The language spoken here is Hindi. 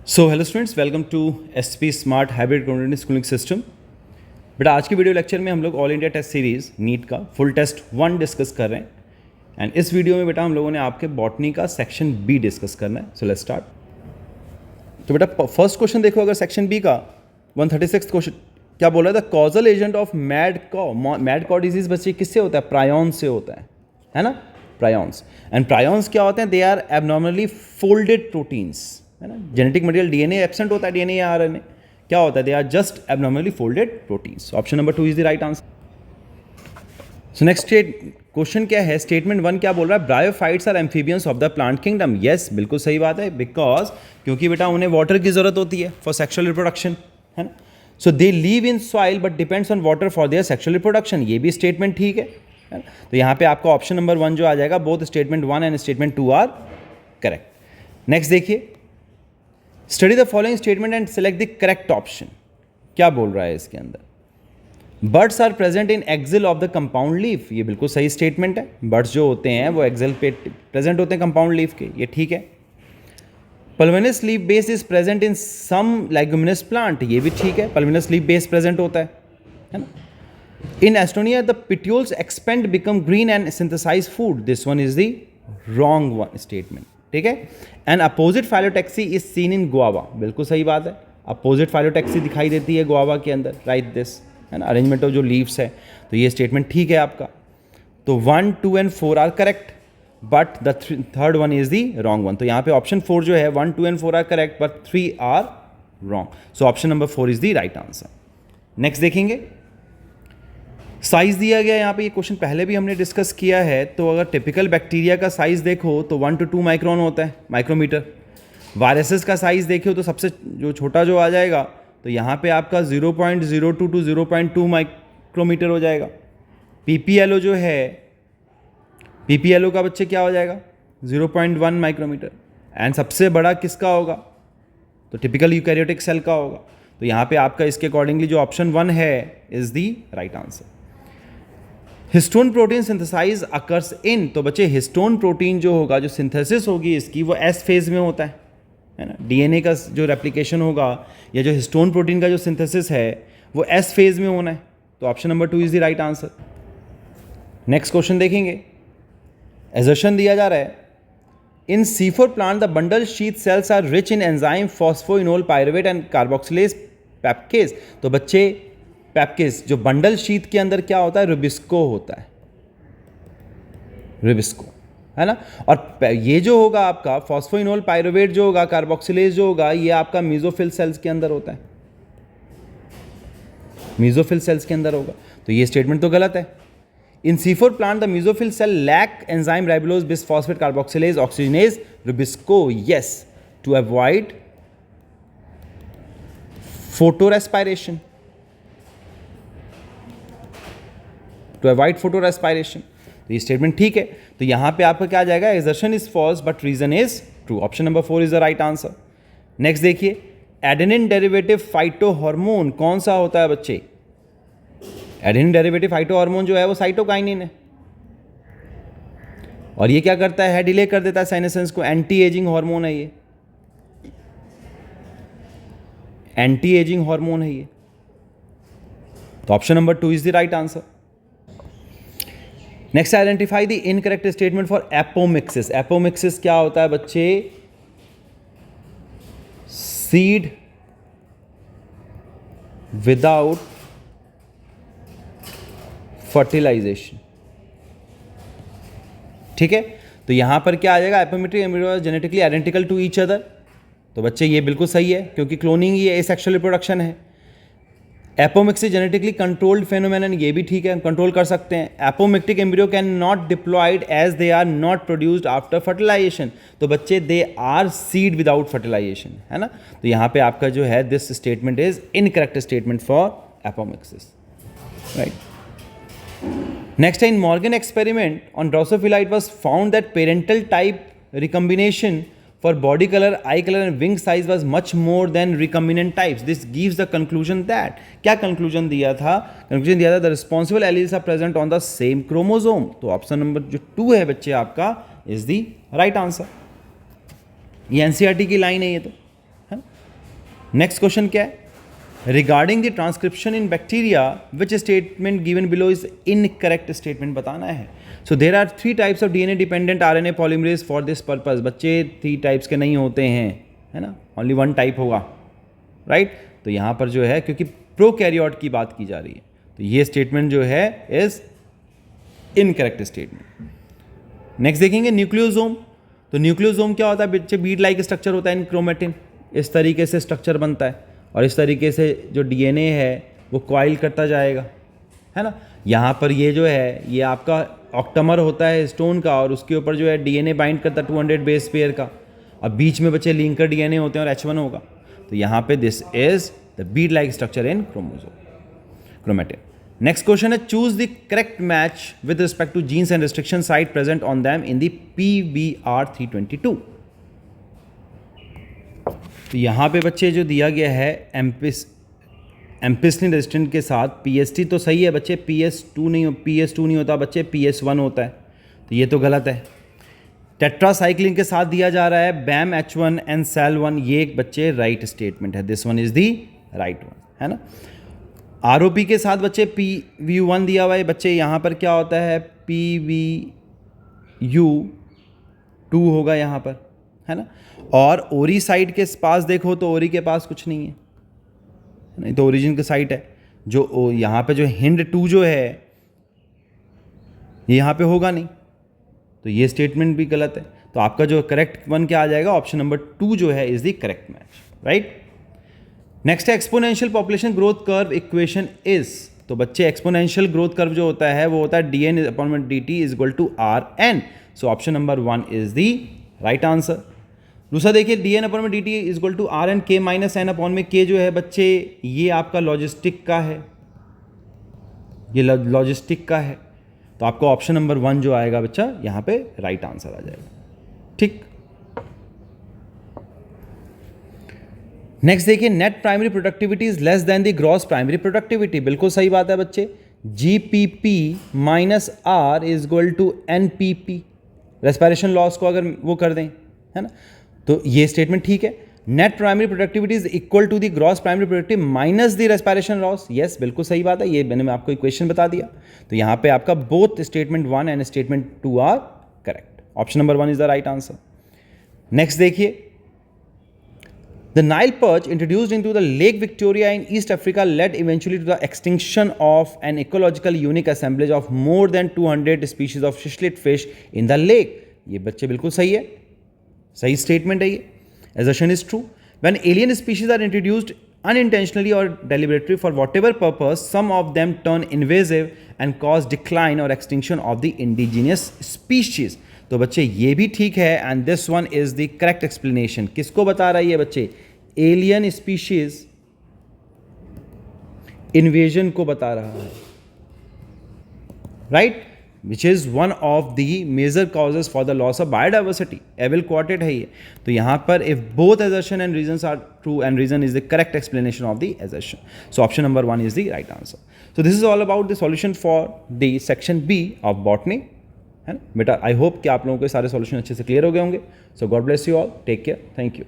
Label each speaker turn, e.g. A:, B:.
A: So hello students, welcome to SP smart hybrid continuous schooling system. बेटा आज की वीडियो लेक्चर में हम लोग all India test series NEET का फुल टेस्ट 1 डिस्कस कर रहे हैं। एंड इस वीडियो में बेटा हम लोगों ने आपके बॉटनी का सेक्शन बी डिस्कस करना है। So let's start. तो बेटा फर्स्ट क्वेश्चन देखो, अगर सेक्शन बी का 136 क्वेश्चन क्या बोल रहा है, the causal agent of mad कॉ डिजीज बच्चे किससे होता है? प्रायॉन से होता है ना, प्रायॉन्स। एंड प्रायॉन्स क्या होते हैं? They are abnormally folded proteins, है ना। जेनेटिक मटेरियल डीएनए एब्सेंट होता है, डीएनए या आरएनए क्या होता है? They are just abnormally folded proteins. Option number 2 is the right answer. So next question क्या है? स्टेटमेंट 1 क्या बोल रहा है? Bryophytes are amphibians of the plant kingdom. Yes, बिल्कुल सही बात है, बिकॉज क्योंकि बेटा उन्हें वाटर की जरूरत होती है फॉर सेक्सुअल रिप्रोडक्शन, है ना। So they live in soil but depends on water for their sexual reproduction. ये भी स्टेटमेंट ठीक है ना? तो यहाँ पे आपका ऑप्शन नंबर 1 जो आ जाएगा, both statement 1 and statement 2 are correct. Next देखिए, study the following statement and select the correct option. क्या बोल रहा है इसके अंदर? Buds are present in axil of the compound leaf. ये बिल्कुल सही स्टेटमेंट है। बर्ड्स जो होते हैं वो एक्सिल पे प्रेजेंट होते हैं कंपाउंड लीफ के, ये ठीक है। Pulvinus leaf base is present in some leguminous plant. ये भी ठीक है, पल्विनस लीफ बेस प्रेजेंट होता है ना। In Estonia the petioles expand become green and synthesize food. This one is the wrong one statement, ठीक है। And opposite phyllotaxy is seen in guava. बिल्कुल सही बात है, अपोजिट फाइलोटैक्सी दिखाई देती है गुआवा के अंदर। राइट दिस, है ना, अरेंजमेंट ऑफ जो लीव्स है। तो ये स्टेटमेंट ठीक है आपका। तो 1, 2 and 4 are correct, but the third one is the wrong one. तो यहाँ पे ऑप्शन 4 जो है, 1, 2 and 4 are correct but 3 are wrong. So option number 4 is the right answer. Next देखेंगे, साइज दिया गया यहाँ पे। ये क्वेश्चन पहले भी हमने डिस्कस किया है। तो अगर टिपिकल बैक्टीरिया का साइज देखो तो 1 to 2 माइक्रोन होता है, माइक्रोमीटर। वायरसेस का साइज देखो तो सबसे जो छोटा जो आ जाएगा, तो यहाँ पे आपका 0.02 to 0.2 माइक्रोमीटर हो जाएगा। पीपीएलओ जो है, पीपीएलओ का बच्चे क्या हो जाएगा? 0.1 माइक्रोमीटर। एंड सबसे बड़ा किसका होगा? तो टिपिकल यूकैरियोटिक सेल का होगा। तो यहाँ पे आपका इसके अकॉर्डिंगली जो ऑप्शन 1 है is the right answer. Histone protein synthesize occurs in. तो बच्चे हिस्टोन प्रोटीन जो होगा, जो सिंथेसिस होगी इसकी, वो एस फेज में होता है ना। डीएनए का जो रेप्लिकेशन होगा या जो हिस्टोन प्रोटीन का जो सिंथेसिस है वो एस फेज में होना है। तो option number 2 is the right answer. Next question देखेंगे, एजर्शन दिया जा रहा है, in C4 plant the bundle sheath cells are rich in enzyme phosphoenol pyruvate and carboxylase pepcase. तो बच्चे पैपकेज जो बंडल शीथ के अंदर क्या होता है? रुबिस्को होता है, रुबिस्को, है ना। और ये जो होगा आपका फॉस्फोइनोल पायरुवेट जो होगा, कार्बोक्सिलेज जो होगा, ये आपका मीजोफिल सेल्स के अंदर होता है, मीजोफिल सेल्स के अंदर होगा। तो ये स्टेटमेंट तो गलत है। In C4 plant the mesophyll cell lack enzyme ribulose bisphosphate carboxylase oxygenase rubisco. Yes, to avoid photorespiration, to avoid photorespiration. तो ये स्टेटमेंट ठीक है। तो यहां पे आपका क्या आ जाएगा? Assertion is false but reason is true. Option number 4 is the right answer. Next देखिए, एडेनिन डेरिवेटिव फाइटो हार्मोन कौन सा होता है बच्चे? एडेनिन डेरिवेटिव फाइटो हार्मोन जो है वो साइटोकाइनिन है। और ये क्या करता है? डिले कर देता है साइनेसेंस को। एंटी एजिंग हार्मोन है ये, एंटी एजिंग हार्मोन है ये। तो option number 2 is the right answer. Next, identify the incorrect statement for apomixis. Apomixis क्या होता है बच्चे? सीड विदाउट फर्टिलाइजेशन, ठीक है। तो यहां पर क्या आ जाएगा? Apomictic embryo genetically identical to each other. तो बच्चे ये बिल्कुल सही है, क्योंकि क्लोनिंग ही एसेक्सुअल रिप्रोडक्शन है। एपोमिक्सिस जेनेटिकली कंट्रोल्ड फेनोमेनन, ये भी ठीक है, हम कंट्रोल कर सकते हैं। Apomictic embryo can not diploid as they are not produced after fertilization. तो बच्चे they are seed without fertilization, है ना। तो यहाँ पे आपका जो है this statement is incorrect statement for apomixis, right. Next, in Morgan experiment on Drosophila it was found that parental type recombination for body color, eye color and wing size was much more than recombinant types. This gives the conclusion that, क्या conclusion दिया था? conclusion दिया था the responsible alleles are present on the same chromosome. तो ऑप्शन नंबर जो 2 है बच्चे आपका is the right answer. ये NCERT की लाइन है ये तो, है। नेक्स्ट क्वेश्चन क्या है, regarding the transcription in bacteria which statement given below is incorrect statement बताना है। So there are 3 types of DNA dependent RNA polymerase for this purpose. बच्चे 3 टाइप्स के नहीं होते हैं, है ना, ओनली 1 टाइप होगा, राइट। तो यहाँ पर जो है क्योंकि प्रोकैरियोट की बात की जा रही है तो ये स्टेटमेंट जो है इज इनकरेक्ट स्टेटमेंट। नेक्स्ट देखेंगे न्यूक्लियोसोम। तो न्यूक्लियोसोम क्या होता है बच्चे, बीड लाइक स्ट्रक्चर होता है इन क्रोमेटिन, इस तरीके से स्ट्रक्चर बनता है और इस तरीके से जो डीएनए है वो कॉइल करता जाएगा, है ना। यहाँ पर ये जो है ये आपका ऑक्टामर होता है स्टोन का और उसके ऊपर जो है डीएनए बाइंड करता है 200 बेस पेयर का, और बीच में बच्चे लिंकर डीएनए होते हैं और H1 होगा। तो यहाँ पे this is the bead like structure in chromatin. Next question है, choose the correct match with respect to genes and restriction site present on them in the PBR 322। तो यहाँ पे बच्चे जो दिया गया है एम्पिसिलिन रेजिस्टेंट के साथ PST तो सही है बच्चे, PS2 नहीं होता बच्चे, PS1 होता है, तो ये तो गलत है। टेट्रासाइक्लिन के साथ दिया जा रहा है BAM H1 एंड SAL1, ये एक बच्चे राइट स्टेटमेंट है, this one is the right one, है ना। ROP के साथ बच्चे PVU1 दिया हुआ है बच्चे, यहाँ पर क्या होता है PVU2 होगा यहाँ पर, है ना। और ओरी साइड के पास देखो तो ओरी के पास कुछ नहीं है, नहीं तो ओरिजिन का साइट है। जो यहाँ पे जो हिंड 2 जो है ये यहाँ पे होगा नहीं, तो ये स्टेटमेंट भी गलत है। तो आपका जो करेक्ट वन क्या आ जाएगा, ऑप्शन नंबर 2 जो है is the correct match, right. Next है exponential population growth curve equation is. तो बच्चे एक्सपोनेंशियल ग्रोथ कर्व जो होता है वो होता है dn/dt is equal to Rn। So option number 1 is the right answer. दूसरा देखिए dn/dt is equal to Rn k minus n upon में k जो है बच्चे ये आपका लॉजिस्टिक का है, ये लॉजिस्टिक का है, तो आपका ऑप्शन नंबर 1 जो आएगा बच्चा यहाँ पे राइट आंसर आ जाएगा, ठीक। नेक्स्ट देखिए, net primary productivity is less than the gross primary productivity. बिल्कुल सही बात है बच्चे, GPP minus R is equal to NPP, respiration loss को अगर वो कर दें, है ना, तो ये स्टेटमेंट ठीक है। Net primary productivity is equal to the gross primary productivity minus the respiration loss, yes बिल्कुल सही बात है, ये मैंने आपको इक्वेशन बता दिया। तो यहाँ पे आपका both statement 1 and statement 2 are correct, option number 1 is the right answer. Next देखिए, the Nile perch introduced into the Lake Victoria in East Africa led eventually to the extinction of an ecological unique assemblage of more than 200 species of cichlid fish in the lake। ये बच्चे बिल्कुल सही है, सही स्टेटमेंट है ये, assertion is true। When alien species are introduced unintentionally or deliberately for whatever purpose, some of them turn invasive and cause decline or extinction of the indigenous species। तो बच्चे ये भी ठीक है and this one is the correct explanation. किसको बता रहा है ये बच्चे, एलियन स्पीशीज इन्वेजन को बता रहा है, right, which is one of the major causes for the loss of biodiversity, evil quartet है ये। तो यहां पर if both assertion and reasons are true and reason is the correct explanation of the assertion, so option number 1 is the right answer. So this is all about the solution for the section B of botany, है ना बेटा। आई होप कि आप लोगों के सारे सॉल्यूशन अच्छे से क्लियर हो गए होंगे। So God bless you all, take care, thank you.